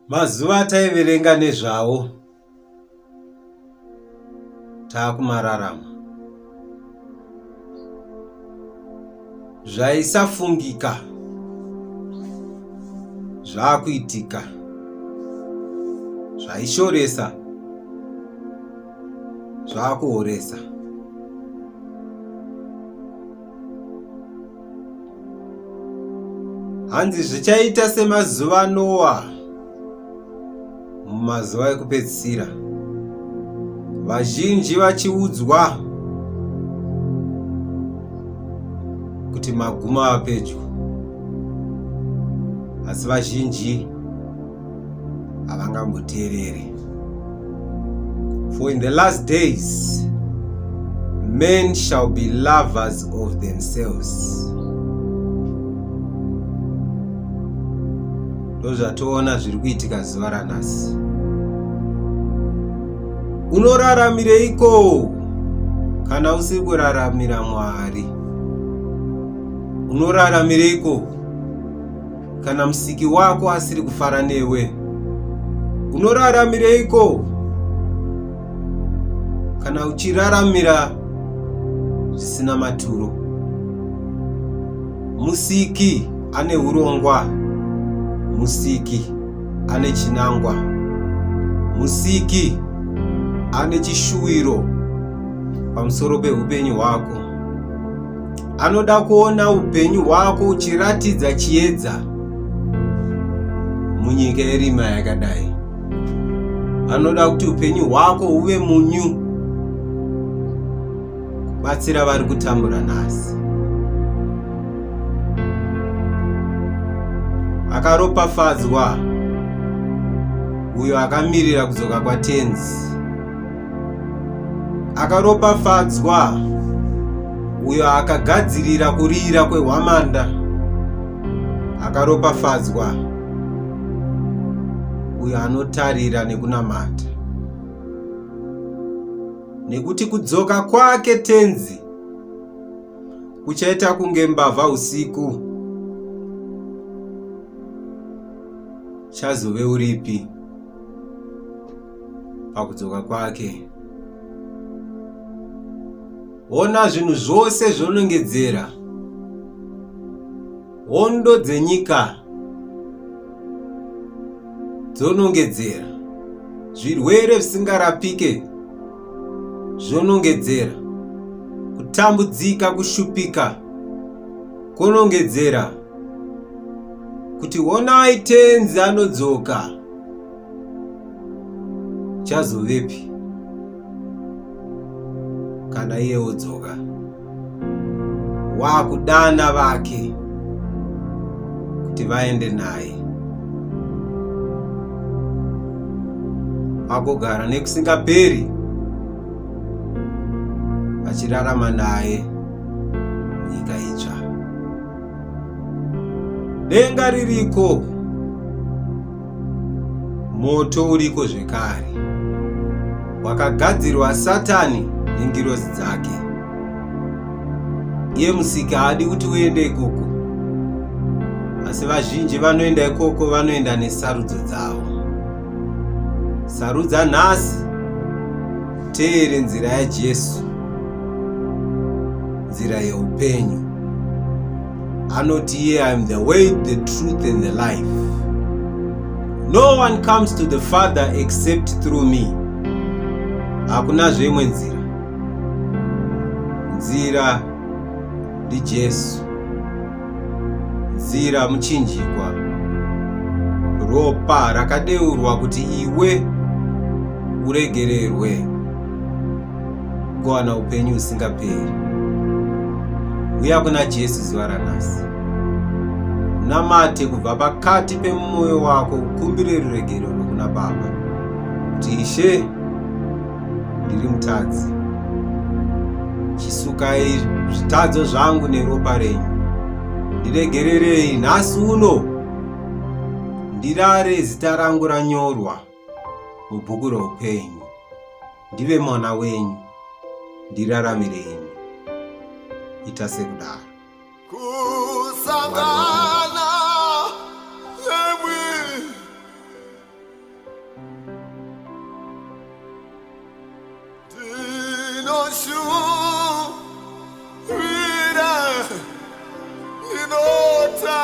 Mazuva taiverenga nezvawo taakumararama. Zvaisafungika zvaakuitika, zvaishoresa zvaakuhoresa. Hanzi zvichaita semazuva Noa mumazuva ekupedzisira, vazhinji vachiudzwa kuti maguma apedyo, asi vazhinji havangamboteerere. For in the last days men shall be lovers of themselves. Ndozvatoona zviri kuitika zuva ranhasi. Unoraramireiko kana usiri kuraramira Mwari? Unoraramireiko kana musiki wako asiri kufara newe? Unoraramireiko kana uchiraramira zvisina maturo? Musiki ane urongwa, musiki ane chinangwa, musiki ane chishuwiro pamusoro peupenyu hwako. Anoda kuona upenyu hwako uchiratidza chiedza munyika yerima yakadai. Anoda kuti upenyu hwako uve munyu kubatsira vari kutambura nhasi. Akaropafadzwa uyo akamirira kudzoka kwaTenzi. Akaropafadzwa uyo akagadzirira kurira kwehwamanda. Akaropafadzwa uyo anotarira nekunamata, nekuti kudzoka kwake Tenzi kuchaita kunge mbavha usiku. Chazove uripi pakudzoka kwake? Ona zvinhu zvose zvonongedzera, hondo dzenyika dzonongedzera, zvirwere zvisingarapike zvonongedzera, kutambudzika, kushupika konongedzera, kuti onai Tenzi anodzoka. Chazovepi kana iye odzoka? Wakudana vake kuti vaende naye, akogara nekusingaperi vachirarama naye nyika itsva. Denga ririko, moto uriko zvekare, wakagadzirwa Satani nengirozi dzake. Iye musiki haadi kuti uende ikoko, asi vazhinji vanoenda ikoko, vanoenda nesarudzo dzavo. Sarudza nhasi, teere nzira yaJesu, nzira yeupenyu. Anoti iye, I am the way, the truth and the life. No one comes to the Father except through me. Hakuna zvimwe nzira. Nzira ndiJesu, nzira muchinjikwa, ropa rakadeurwa kuti iwe uregererwe kuwana upenyu usingaperi. Uya kuna Jesu zuva ranhasi, unamate kubva pakati pemwoyo wako, ukumbire ruregerero kuna Baba kuti Ishe, ndiri mutadzi, chisukai zvitadzo zvangu neropa renyu, ndiregererei nhasi uno, ndirare zita rangu ranyorwa mubhuku roupenyu, ndive mwana wenyu, ndiraramirei. Ita sekudaro. Kusangana inoshuwira inota